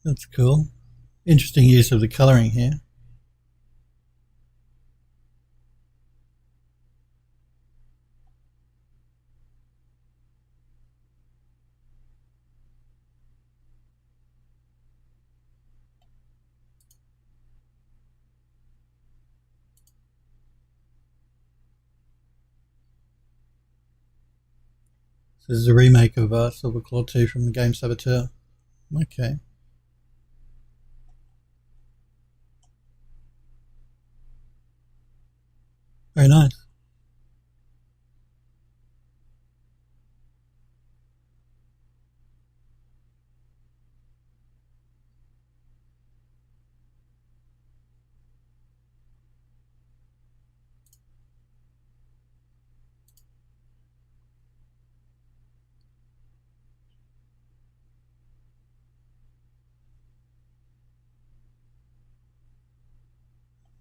That's cool. Interesting use of the colouring here. So this is a remake of Silver Claw 2 from the game Saboteur. Okay. Very nice.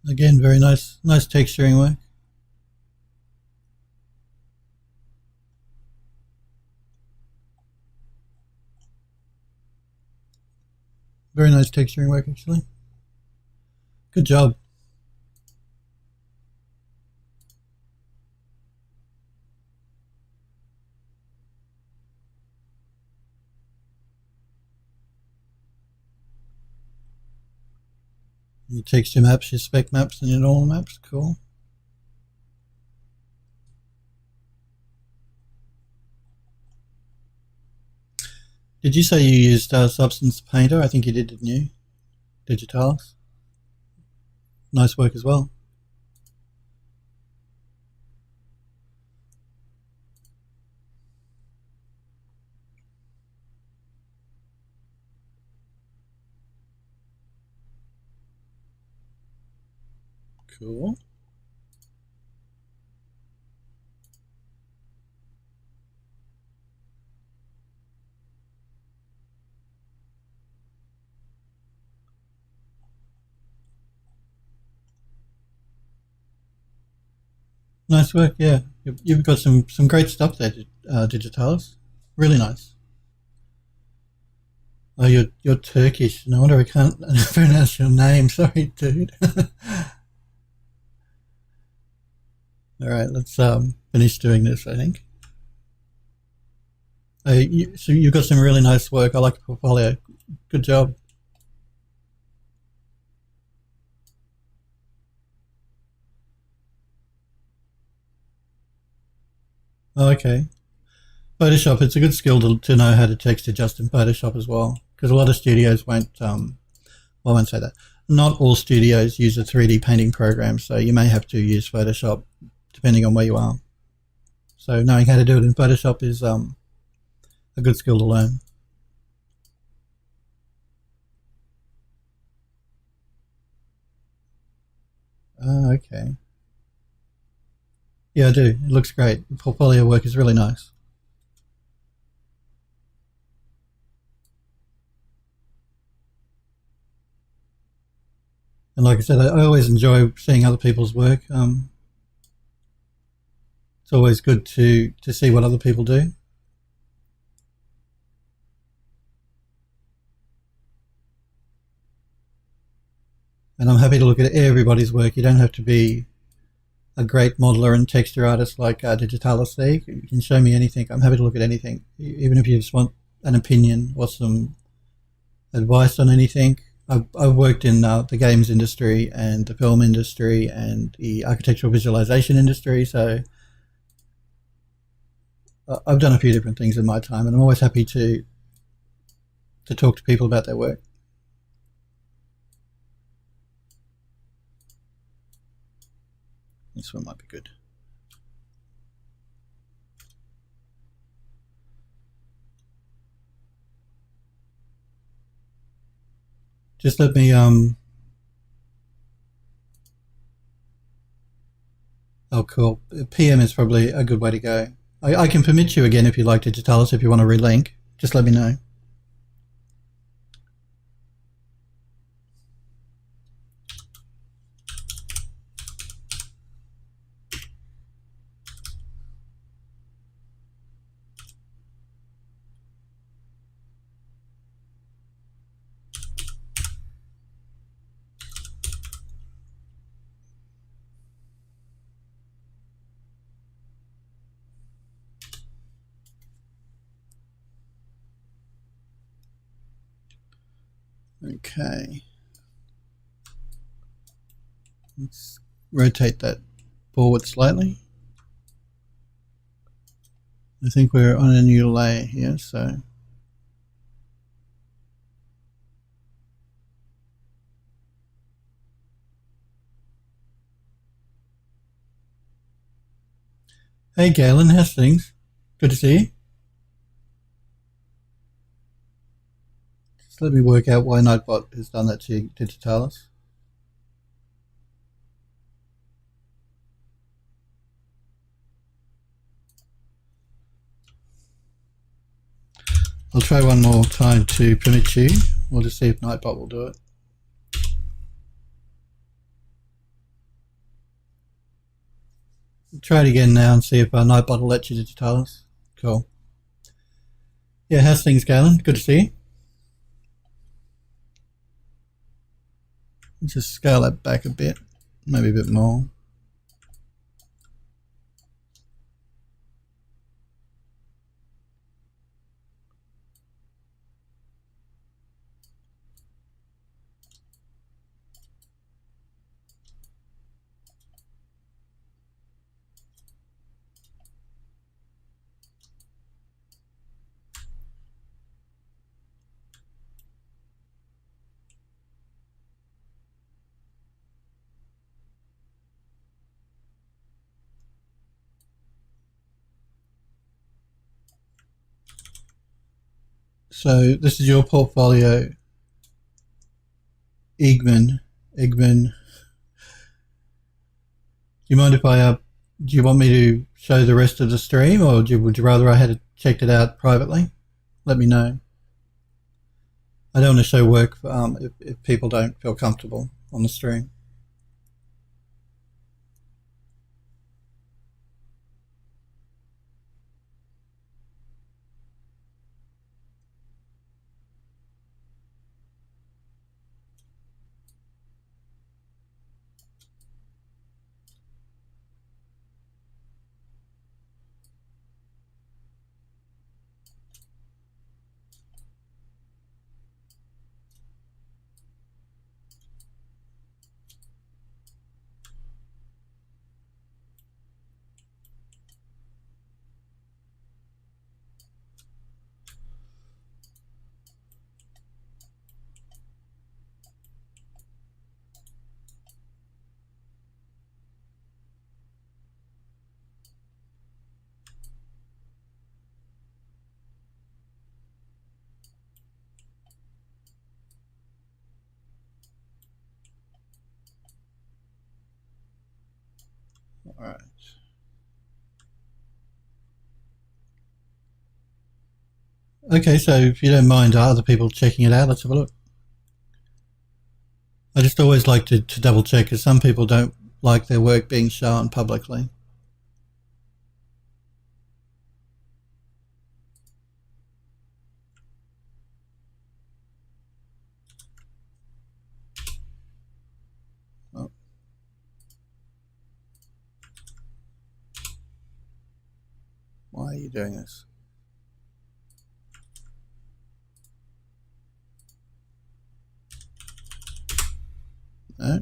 Again, very nice texturing work. Very nice texturing work, actually. Good job. Your texture maps, your spec maps, and your normal maps. Cool. Did you say you used Substance Painter? I think you did, didn't you? Digitalis. Nice work as well. Cool. Nice work, yeah. You've got some great stuff there, Digitalis. Really nice. Oh, you're Turkish. No wonder I can't pronounce your name. Sorry, dude. All right, let's finish doing this, I think. So you've got some really nice work. I like the portfolio. Good job. Oh, okay. Photoshop, it's a good skill to know how to text adjust in Photoshop as well, because a lot of studios won't, well, I won't say that. Not all studios use a 3D painting program, so you may have to use Photoshop depending on where you are. So knowing how to do it in Photoshop is a good skill to learn. Oh, okay. Yeah, I do. It looks great. The portfolio work is really nice. And like I said, I always enjoy seeing other people's work. It's always good to see what other people do. And I'm happy to look at everybody's work. You don't have to be a great modeler and texture artist like Digitalis. You can show me anything. I'm happy to look at anything, even if you just want an opinion or some advice on anything. I've worked in the games industry and the film industry and the architectural visualization industry, so I've done a few different things in my time, and I'm always happy to talk to people about their work. This one might be good. Just let me oh, cool. PM is probably a good way to go. I can permit you again if you like Digitalis. If you want to relink, just let me know. Okay. Let's rotate that forward slightly. I think we're on a new layer here, so hey Galen, how's things? Good to see you. Just let me work out why Nightbot has done that to Digitalis. I'll try one more time to permit you. We'll just see if Nightbot will do it. Try it again now and see if Nightbot will let you Digitalis. Cool. Yeah, how's things, Galen? Good to see you. Let's just scale that back a bit, maybe a bit more. So this is your portfolio, Egman. Do you mind if I do you want me to show the rest of the stream, or would you rather I had checked it out privately? Let me know. I don't want to show work if people don't feel comfortable on the stream. All right. Okay, so if you don't mind other people checking it out, let's have a look. I just always like to double check, because some people don't like their work being shown publicly. Oh. Why are you doing this? No.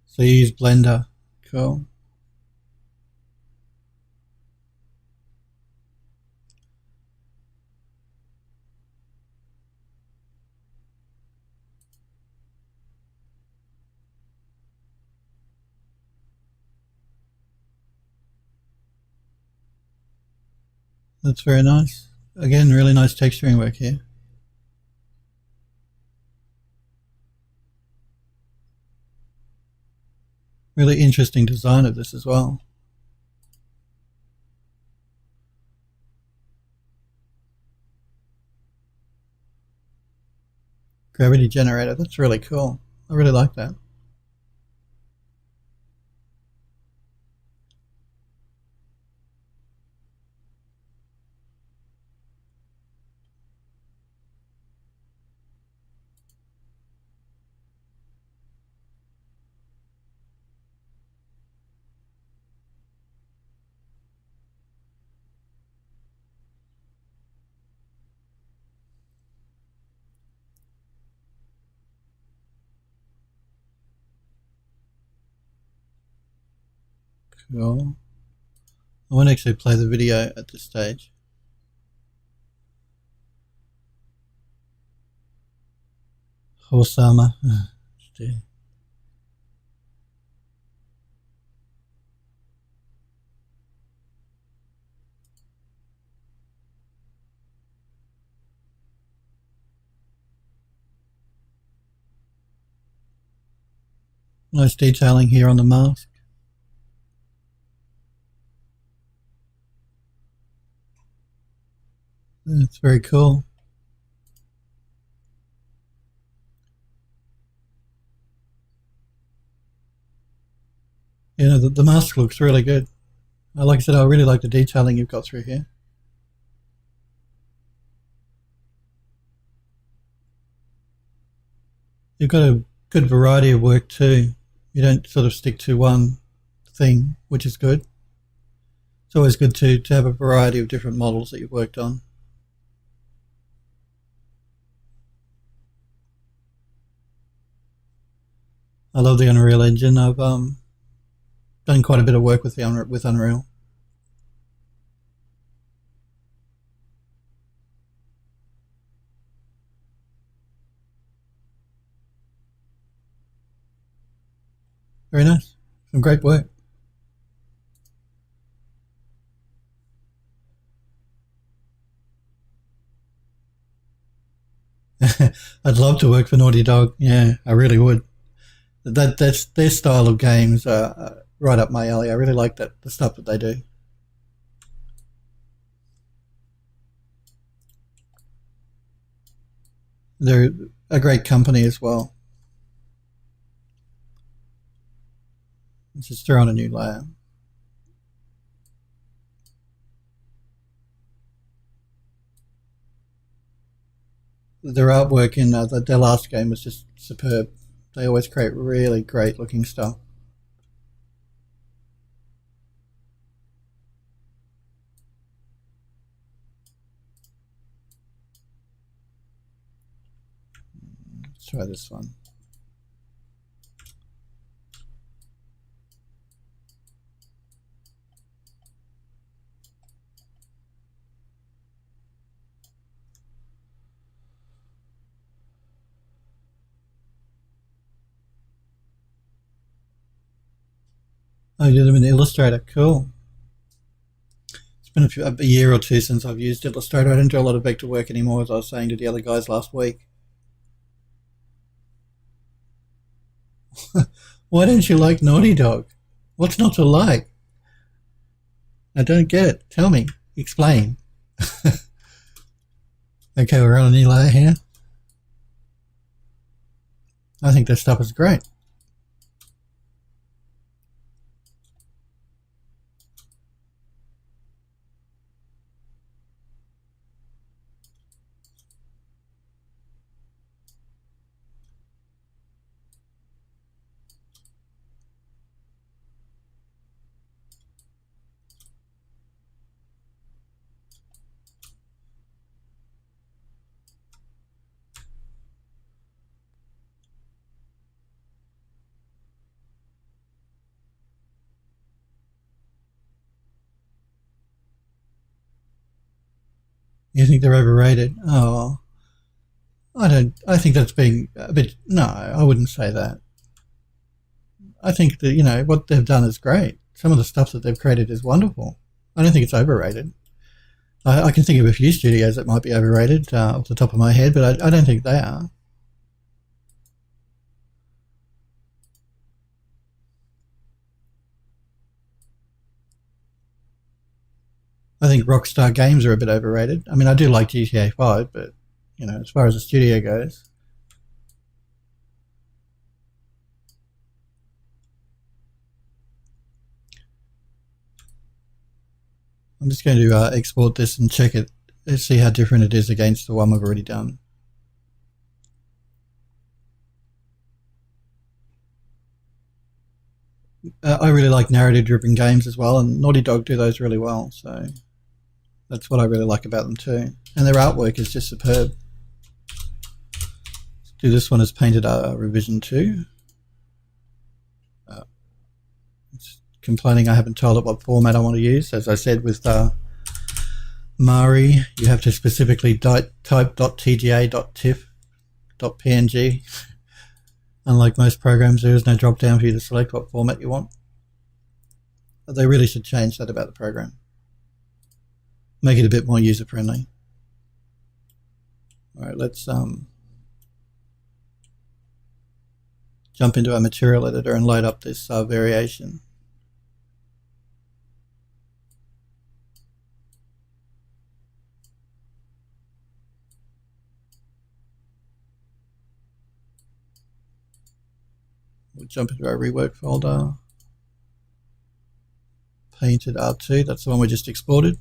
So you use Blender. Cool. That's very nice. Again, really nice texturing work here. Really interesting design of this as well. Gravity generator, that's really cool. I really like that. Well, I won't actually play the video at this stage. Horse armor. Nice detailing here on the mask. It's very cool. You know, the mask looks really good. Like I said, I really like the detailing you've got through here. You've got a good variety of work too. You don't sort of stick to one thing, which is good. It's always good to have a variety of different models that you've worked on. I love the Unreal Engine. I've done quite a bit of work with Unreal. Very nice. Some great work. I'd love to work for Naughty Dog. Yeah, I really would. That's their style of games are right up my alley. I really like the stuff that they do. They're a great company as well. Let's just throw on a new layer. Their artwork in their last game was just superb. They always create really great looking stuff. Let's try this one. Oh, you did them in Illustrator. Cool. It's been a year or two since I've used Illustrator. I don't do a lot of vector work anymore, as I was saying to the other guys last week. Why don't you like Naughty Dog? What's not to like? I don't get it. Tell me. Explain. Okay, we're on a new layer here. I think this stuff is great. You think they're overrated? Oh, I don't. I think that's being a bit. No, I wouldn't say that. I think that what they've done is great. Some of the stuff that they've created is wonderful. I don't think it's overrated. I can think of a few studios that might be overrated off the top of my head, but I don't think they are. I think Rockstar Games are a bit overrated. I mean, I do like GTA 5, but as far as the studio goes. I'm just going to export this and check it. Let's see how different it is against the one we've already done. I really like narrative-driven games as well, and Naughty Dog do those really well, so that's what I really like about them too. And their artwork is just superb. Let's do this one as painted revision 2. Let's complaining I haven't told it what format I want to use. As I said with Mari, you have to specifically type .tga, .png. Unlike most programs, there is no drop down for you to select what format you want. But they really should change that about the program. Make it a bit more user friendly. Alright, let's jump into our material editor and load up this variation. We'll jump into our rework folder. Painted R2, that's the one we just exported.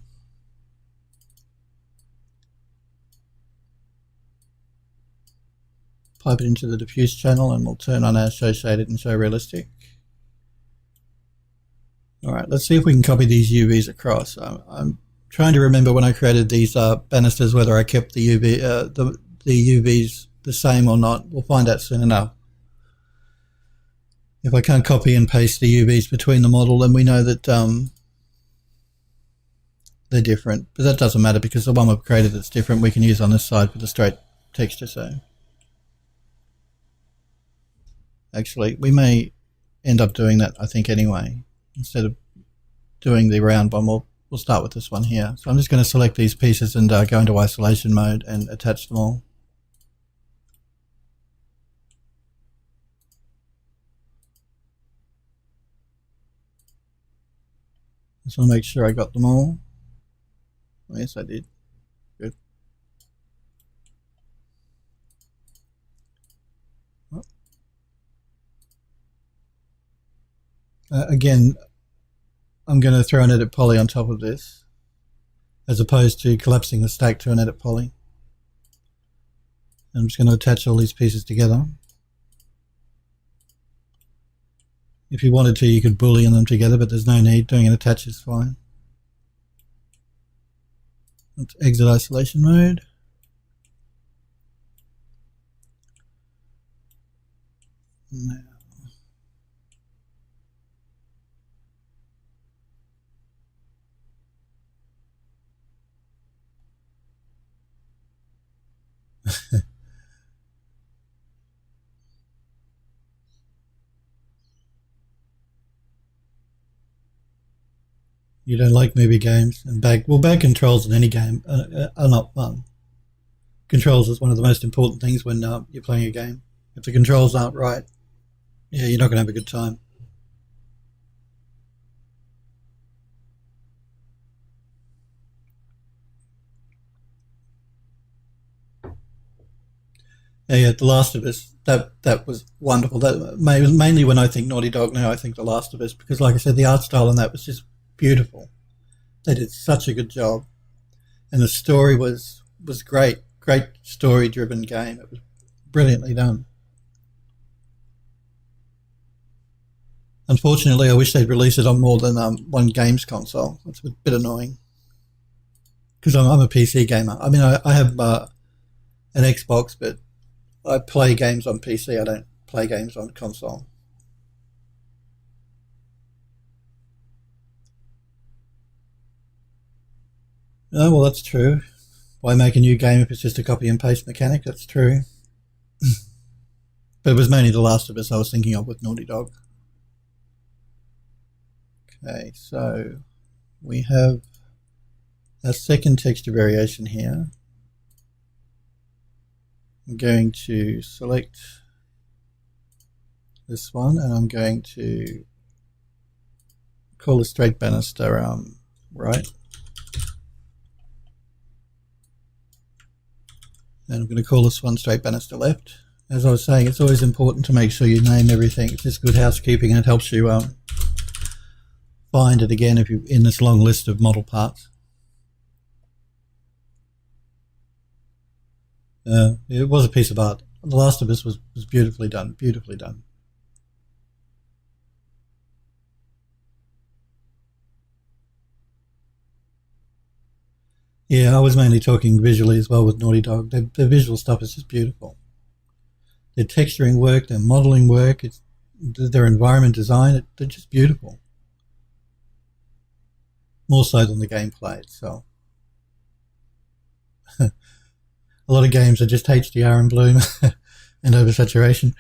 Pipe it into the diffuse channel and we'll turn on our show shaded and show realistic. Alright, let's see if we can copy these UVs across. I'm trying to remember when I created these banisters whether I kept the UVs the same or not. We'll find out soon enough. If I can't copy and paste the UVs between the model, then we know that they're different. But that doesn't matter because the one we've created that's different we can use on this side for the straight texture. So actually, we may end up doing that, I think, anyway. Instead of doing the round one, we'll start with this one here. So I'm just going to select these pieces and go into isolation mode and attach them all. Just want to make sure I got them all. Oh, yes, I did. Good. Again, I'm going to throw an edit poly on top of this, as opposed to collapsing the stack to an edit poly. I'm just going to attach all these pieces together. If you wanted to, you could boolean them together, but there's no need. Doing an attach is fine. Let's exit isolation mode. Now. You don't like movie games and bag controls in any game are not fun. Controls is one of the most important things when you're playing a game. If the controls aren't right, yeah, you're not going to have a good time. Yeah, The Last of Us, that was wonderful. That mainly when I think Naughty Dog now, I think The Last of Us, because like I said, the art style on that was just beautiful. They did such a good job, and the story was great story-driven game. It was brilliantly done. Unfortunately, I wish they'd release it on more than one games console. It's a bit annoying because I'm a PC gamer. I mean, I have an Xbox, but I play games on PC. I don't play games on console. Oh, well, that's true. Why make a new game if it's just a copy and paste mechanic? That's true. But it was mainly The Last of Us I was thinking of with Naughty Dog. Okay, so we have a second texture variation here. I'm going to select this one and I'm going to call the straight banister right. And I'm going to call this one straight banister left. As I was saying, it's always important to make sure you name everything. It's just good housekeeping and it helps you find it again if you're in this long list of model parts. It was a piece of art. The Last of Us was beautifully done, beautifully done. Yeah, I was mainly talking visually as well with Naughty Dog. Their visual stuff is just beautiful. Their texturing work, their modeling work, their environment design, they're just beautiful. more so than the gameplay itself. A lot of games are just HDR and bloom and oversaturation.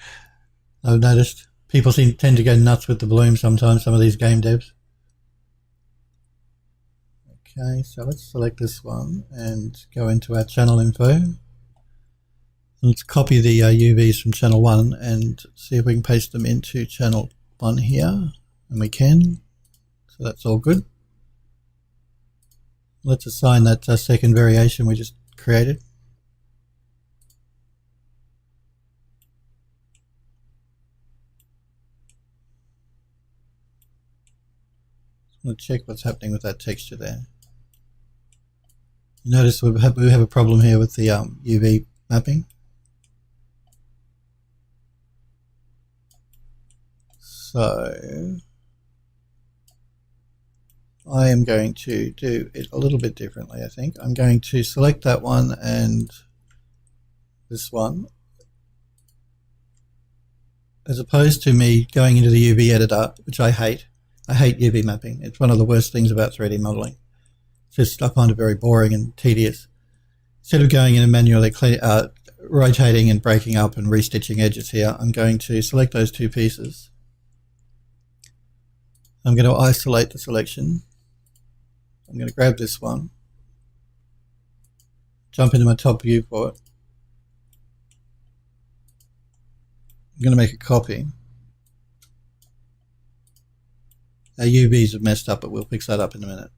I've noticed people tend to go nuts with the bloom sometimes, some of these game devs. Okay, so let's select this one and go into our channel info. Let's copy the UVs from channel 1 and see if we can paste them into channel 1 here. And we can. So that's all good. Let's assign that second variation we just created. I'm going to check what's happening with that texture there. You notice we have a problem here with the UV mapping. So I am going to do it a little bit differently, I think. I'm going to select that one and this one. As opposed to me going into the UV editor, which I hate. I hate UV mapping. It's one of the worst things about 3D modeling. It's just, I find it very boring and tedious. Instead of going in and manually rotating and breaking up and restitching edges here, I'm going to select those two pieces. I'm going to isolate the selection. I'm going to grab this one, jump into my top viewport. I'm going to make a copy. Our UVs have messed up, but we'll fix that up in a minute.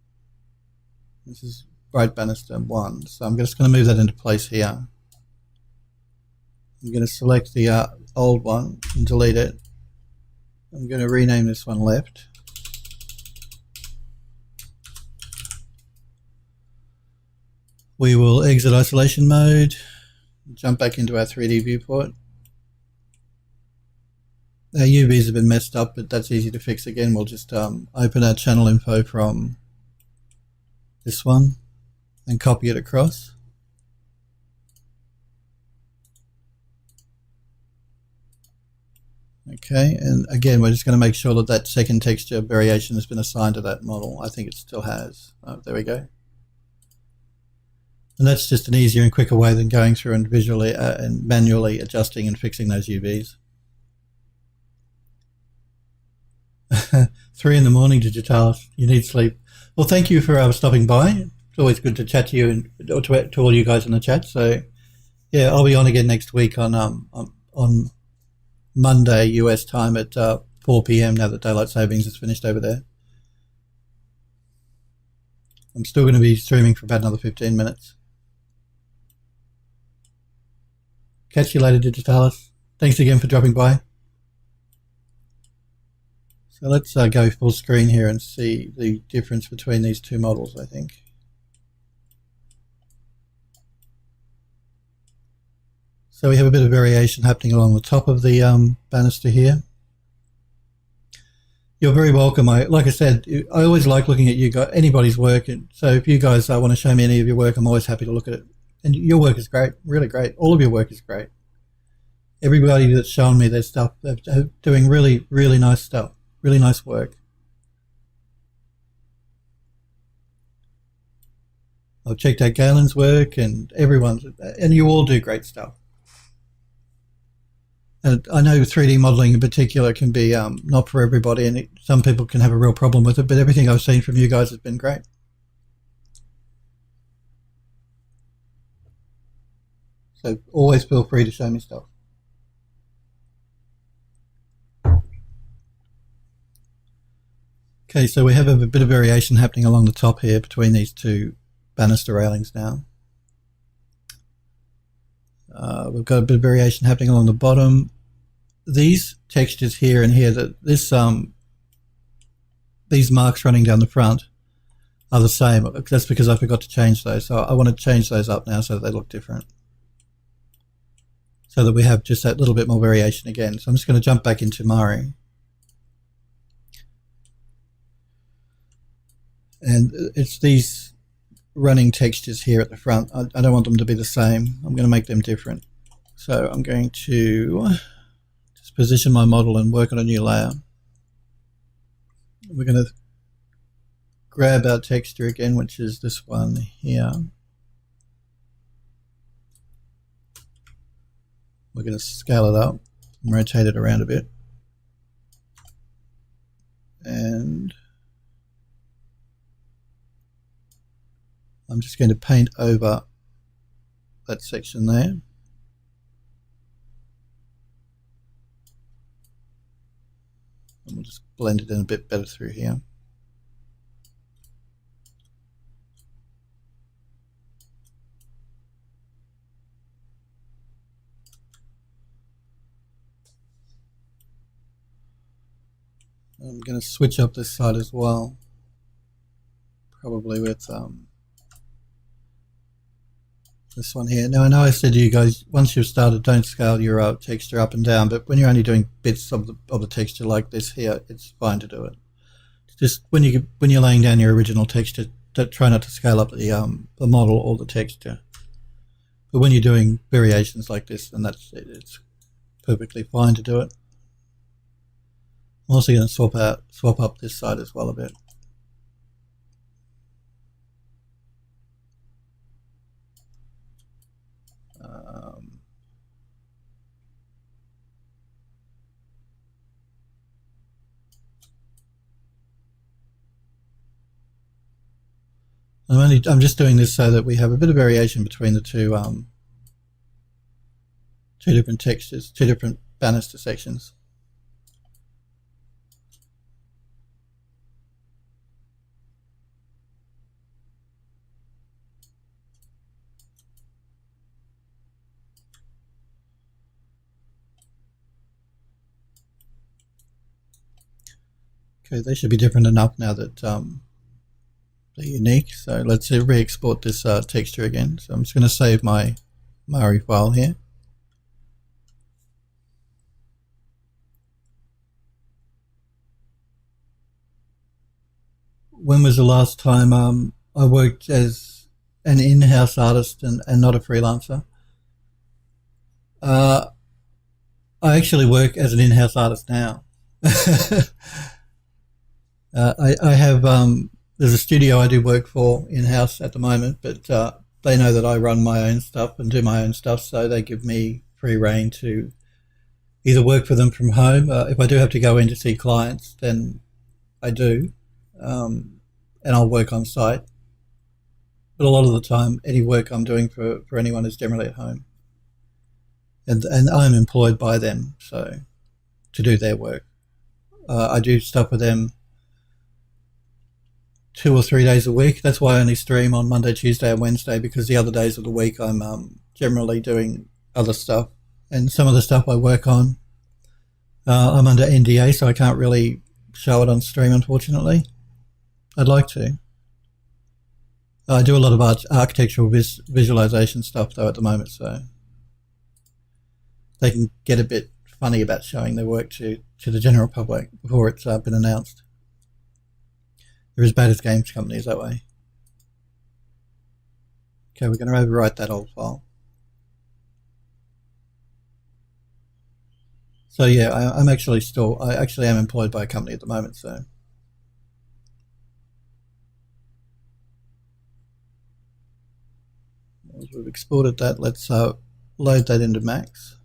This is bright banister 1, so I'm just going to move that into place here. I'm going to select the old one and delete it. I'm going to rename this one left. We will exit isolation mode, jump back into our 3D viewport. Our UVs have been messed up, but that's easy to fix again. We'll just open our channel info from this one and copy it across. Okay, and again, we're just going to make sure that that second texture variation has been assigned to that model. I think it still has. Oh, there we go. And that's just an easier and quicker way than going through and visually and manually adjusting and fixing those UVs. 3 in the morning, Digitalis. You need sleep. Well, thank you for stopping by. It's always good to chat to you and to all you guys in the chat. So, yeah, I'll be on again next week on Monday US time at 4 p.m. now that daylight savings is finished over there. I'm still going to be streaming for about another 15 minutes. Catch you later, Digitalis. Thanks again for dropping by. So let's go full screen here and see the difference between these two models, I think. So we have a bit of variation happening along the top of the banister here. You're very welcome. Like I said, I always like looking at you guys, anybody's work. And so if you guys want to show me any of your work, I'm always happy to look at it. And your work is great, really great. All of your work is great. Everybody that's shown me their stuff, they're doing really, really nice stuff, really nice work. I've checked out Galen's work and everyone's, and you all do great stuff. And I know 3D modeling in particular can be not for everybody, and some people can have a real problem with it, but everything I've seen from you guys has been great. So always feel free to show me stuff. Okay, so we have a bit of variation happening along the top here between these two banister railings now. We've got a bit of variation happening along the bottom. These textures here and here, these marks running down the front are the same. That's because I forgot to change those. So I want to change those up now so that they look different, so that we have just that little bit more variation again. So I'm just going to jump back into Mari. And it's these running textures here at the front. I don't want them to be the same. I'm going to make them different. So I'm going to just position my model and work on a new layer. We're going to grab our texture again, which is this one here. We're going to scale it up and rotate it around a bit. And I'm just going to paint over that section there. And we'll just blend it in a bit better through here. I'm going to switch up this side as well, probably with this one here. Now I know I said to you guys, once you've started, don't scale your texture up and down, but when you're only doing bits of the texture like this here, it's fine to do it. Just when you're laying down your original texture, try not to scale up the model or the texture. But when you're doing variations like this, then it's perfectly fine to do it. I'm also going to swap up this side as well a bit. I'm just doing this so that we have a bit of variation between the two different textures, two different banister sections. Okay, they should be different enough now that they're unique. So let's re-export this texture again. So I'm just going to save my Mari file here. When was the last time I worked as an in-house artist and not a freelancer? I actually work as an in-house artist now. I have there's a studio I do work for in-house at the moment, but they know that I run my own stuff and do my own stuff, so they give me free rein to either work for them from home. If I do have to go in to see clients, then I do, and I'll work on site. But a lot of the time, any work I'm doing for anyone is generally at home, and I'm employed by them, so to do their work. I do stuff with them 2 or 3 days a week. That's why I only stream on Monday, Tuesday and Wednesday, because the other days of the week I'm generally doing other stuff. And some of the stuff I work on, I'm under NDA, so I can't really show it on stream, unfortunately. I'd like to. I do a lot of architectural visualization stuff, though, at the moment, so they can get a bit funny about showing their work to the general public before it's been announced. They're as bad as games companies that way. Okay, we're going to overwrite that old file. So yeah, I actually am employed by a company at the moment, so. As we've exported that, let's load that into Max.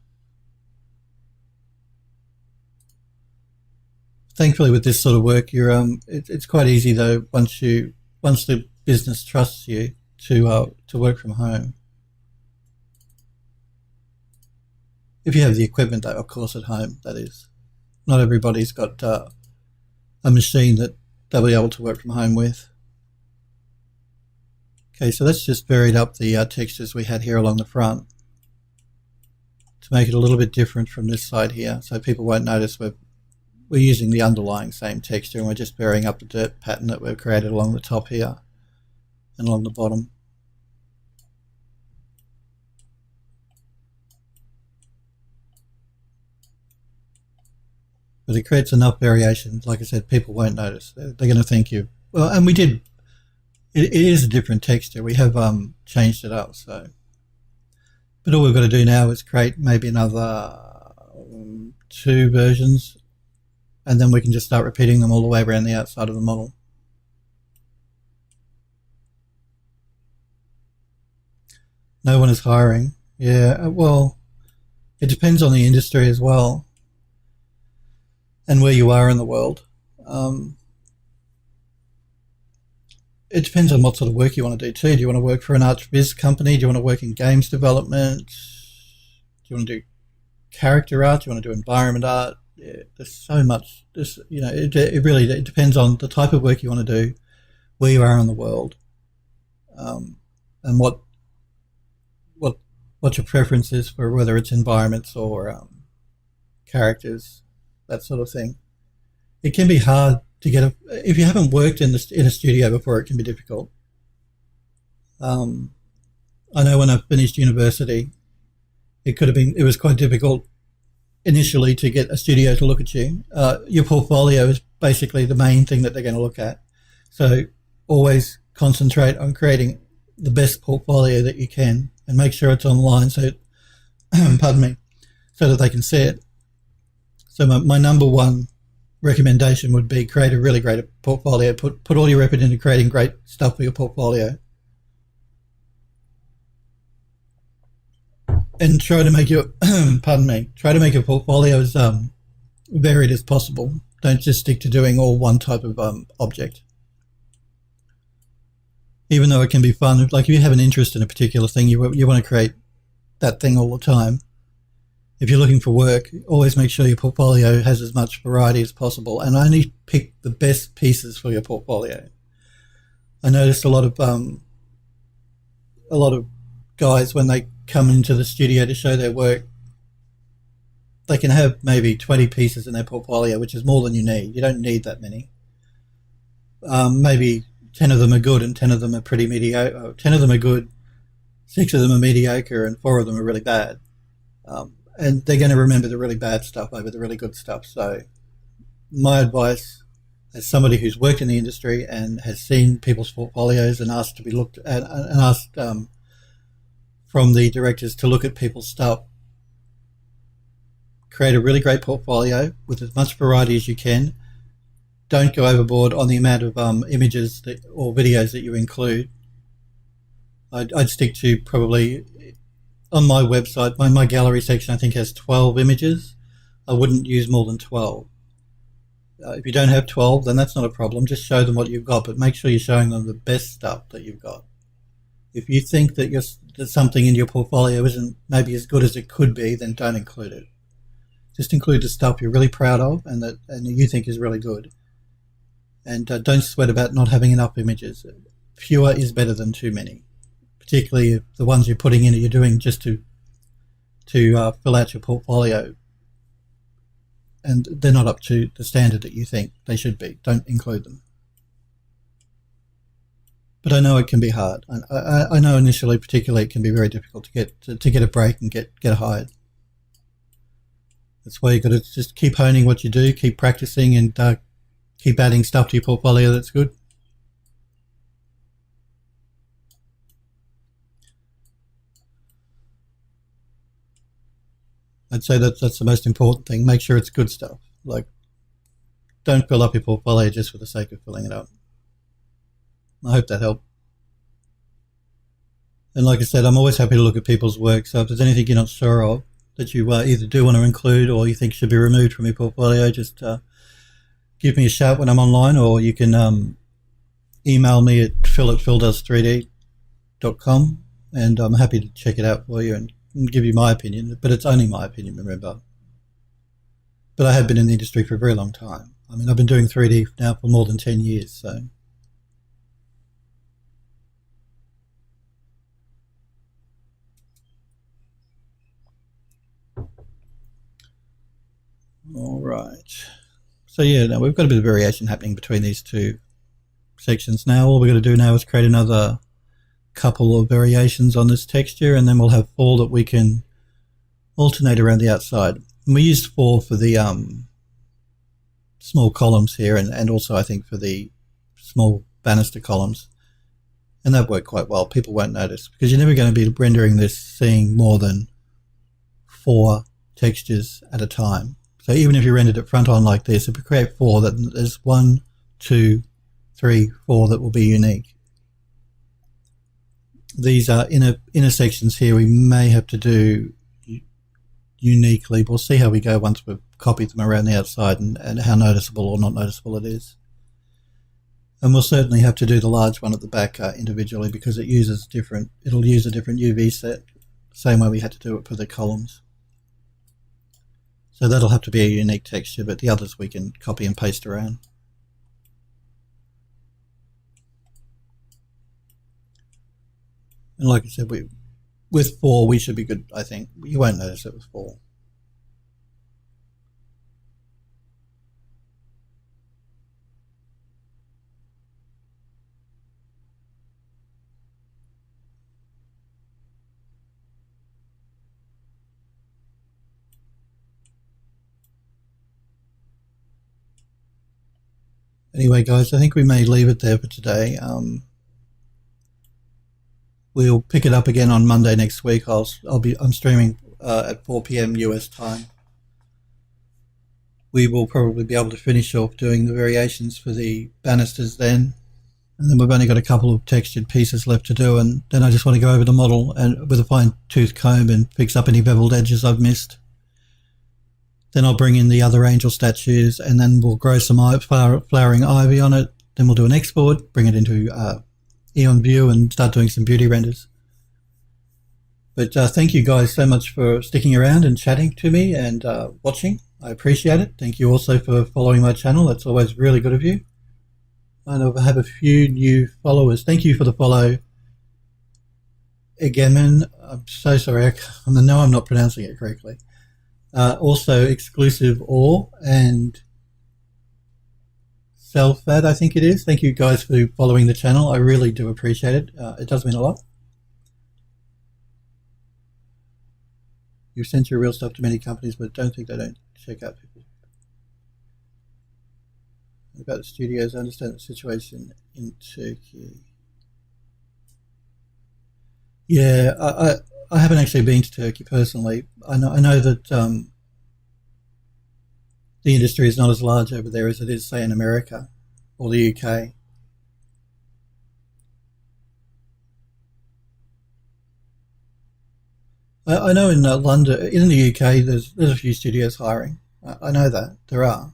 Thankfully, with this sort of work, it's quite easy though. Once the business trusts you to work from home, if you have the equipment, though, of course, at home. That is, not everybody's got a machine that they'll be able to work from home with. Okay, so let's just vary up the textures we had here along the front to make it a little bit different from this side here, so people won't notice we're using the underlying same texture, and we're just varying up the dirt pattern that we've created along the top here and along the bottom. But it creates enough variation. Like I said, people won't notice. They're going to think you... Well, and we did... It is a different texture. We have changed it up, so... But all we've got to do now is create maybe another 2 versions, and then we can just start repeating them all the way around the outside of the model. No one is hiring. Yeah, well, it depends on the industry as well and where you are in the world. Um, it depends on what sort of work you want to do too. Do you want to work for an arts biz company? Do you want to work in games development? Do you want to do character art? Do you want to do environment art? Yeah, there's so much. It really it depends on the type of work you want to do, where you are in the world, and what what your preference is for whether it's environments or characters, that sort of thing. It can be hard to get if you haven't worked in a studio before. It can be difficult. I know when I finished university, it was quite difficult initially to get a studio to look at you. Your portfolio is basically the main thing that they're going to look at. So always concentrate on creating the best portfolio that you can and make sure it's online so pardon me, so that they can see it. So my number one recommendation would be create a really great portfolio. Put all your effort into creating great stuff for your portfolio. And try to make your try to make your portfolio as varied as possible. Don't just stick to doing all one type of object. Even though it can be fun, like if you have an interest in a particular thing, you want to create that thing all the time. If you're looking for work, always make sure your portfolio has as much variety as possible, and only pick the best pieces for your portfolio. I noticed a lot of guys, when they come into the studio to show their work, they can have maybe 20 pieces in their portfolio, which is more than you need. You don't need that many. Maybe 10 of them are good and 10 of them are pretty mediocre. 10 of them are good, 6 of them are mediocre, and 4 of them are really bad. And they're going to remember the really bad stuff over the really good stuff. So my advice, as somebody who's worked in the industry and has seen people's portfolios and asked to be looked at and asked from the directors to look at people's stuff, create a really great portfolio with as much variety as you can. Don't go overboard on the amount of images or videos that you include. I'd stick to probably, on my website, my gallery section I think has 12 images. I wouldn't use more than 12. If you don't have 12, then that's not a problem. Just show them what you've got, but make sure you're showing them the best stuff that you've got. If you think that something in your portfolio isn't maybe as good as it could be, then don't include it. Just include the stuff you're really proud of and that you think is really good. And don't sweat about not having enough images. Fewer is better than too many, particularly if the ones you're putting in you're doing just to fill out your portfolio and they're not up to the standard that you think they should be. Don't include them. But I know it can be hard. I know initially, particularly, it can be very difficult to get a break and get hired. That's why you've got to just keep honing what you do, keep practicing, and keep adding stuff to your portfolio that's good. I'd say that's the most important thing. Make sure it's good stuff. Like, don't fill up your portfolio just for the sake of filling it up. I hope that helped. And like I said, I'm always happy to look at people's work. So if there's anything you're not sure of that you either do want to include or you think should be removed from your portfolio, just give me a shout when I'm online, or you can email me at phil@PhilDoes3D.com, and I'm happy to check it out for you and give you my opinion. But it's only my opinion, remember. But I have been in the industry for a very long time. I mean, I've been doing 3D now for more than 10 years, so... All right. So yeah, now we've got a bit of variation happening between these two sections now. All we're going to do now is create another couple of variations on this texture, and then we'll have 4 that we can alternate around the outside. And we used 4 for the small columns here, and also I think for the small banister columns. And that worked quite well. People won't notice because you're never going to be rendering this seeing more than 4 textures at a time. So even if you rendered it front on like this, if we create 4, then there's 1, 2, 3, 4 that will be unique. these inner sections here we may have to do uniquely. We'll see how we go once we've copied them around the outside and how noticeable or not noticeable it is. And we'll certainly have to do the large one at the back individually because it'll use a different UV set, same way we had to do it for the columns. So that'll have to be a unique texture, but the others we can copy and paste around. And like I said, with 4 we should be good, I think. You won't notice it with 4. Anyway, guys, I think we may leave it there for today. We'll pick it up again on Monday next week. I'm streaming at 4 p.m. US time. We will probably be able to finish off doing the variations for the banisters then, and then we've only got a couple of textured pieces left to do, and then I just want to go over the model and with a fine-tooth comb and fix up any beveled edges I've missed. Then I'll bring in the other angel statues, and then we'll grow some flowering ivy on it. Then we'll do an export, bring it into Eon View, and start doing some beauty renders. But thank you guys so much for sticking around and chatting to me and watching. I appreciate it. Thank you also for following my channel. That's always really good of you. I have a few new followers. Thank you for the follow, Egemen. I'm so sorry. I know I'm not pronouncing it correctly. Also Exclusive Ore and Selfad, I think it is. Thank you guys for following the channel. I really do appreciate it. It does mean a lot. You've sent your real stuff to many companies, but don't think they don't check out people. About the studios, I understand the situation in Turkey. Yeah, I haven't actually been to Turkey personally. I know that the industry is not as large over there as it is, say, in America or the UK. I know in London, in the UK, there's a few studios hiring. I know that there are.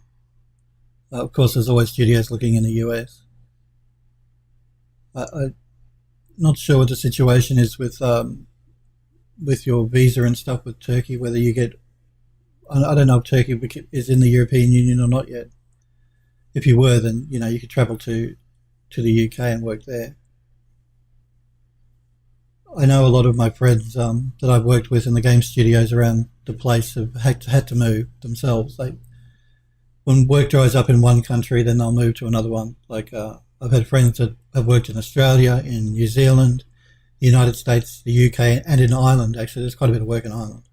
Of course, there's always studios looking in the US. I'm not sure what the situation is with your visa and stuff with Turkey, whether you get, I don't know if Turkey is in the European Union or not yet. If you were, then you could travel to the UK and work there. I know a lot of my friends that I've worked with in the game studios around the place have had to move themselves. When work dries up in one country, then they'll move to another one. I've had friends that have worked in Australia, in New Zealand, the United States, the UK, and in Ireland. Actually, there's quite a bit of work in Ireland.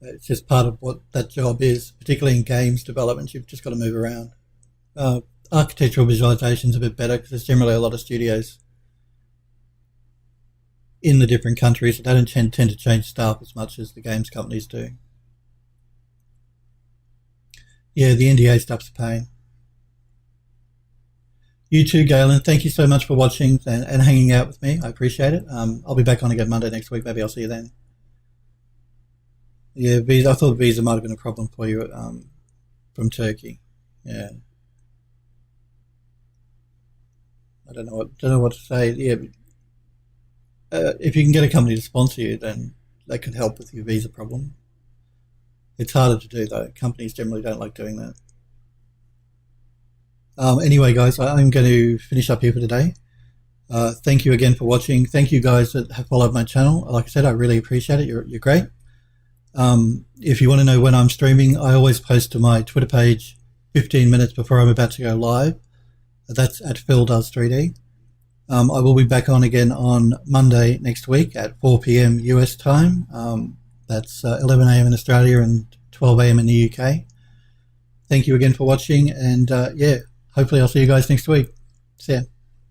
It's just part of what that job is, particularly in games development. You've just got to move around. Architectural visualization is a bit better because there's generally a lot of studios in the different countries. They don't tend to change staff as much as the games companies do. Yeah, the NDA stuff's a pain. You too, Galen. Thank you so much for watching and hanging out with me. I appreciate it. I'll be back on again Monday next week. Maybe I'll see you then. Yeah, visa. I thought visa might have been a problem for you from Turkey. Yeah. I don't know what to say. Yeah. If you can get a company to sponsor you, then they can help with your visa problem. It's harder to do though. Companies generally don't like doing that. Anyway, guys, I'm going to finish up here for today. Thank you again for watching. Thank you guys that have followed my channel. Like I said, I really appreciate it. You're great. If you want to know when I'm streaming, I always post to my Twitter page 15 minutes before I'm about to go live. That's at PhilDoes3D. I will be back on again on Monday next week at 4 p.m. US time. That's 11 a.m. in Australia and 12 a.m. in the UK. Thank you again for watching, and yeah, hopefully I'll see you guys next week. See ya.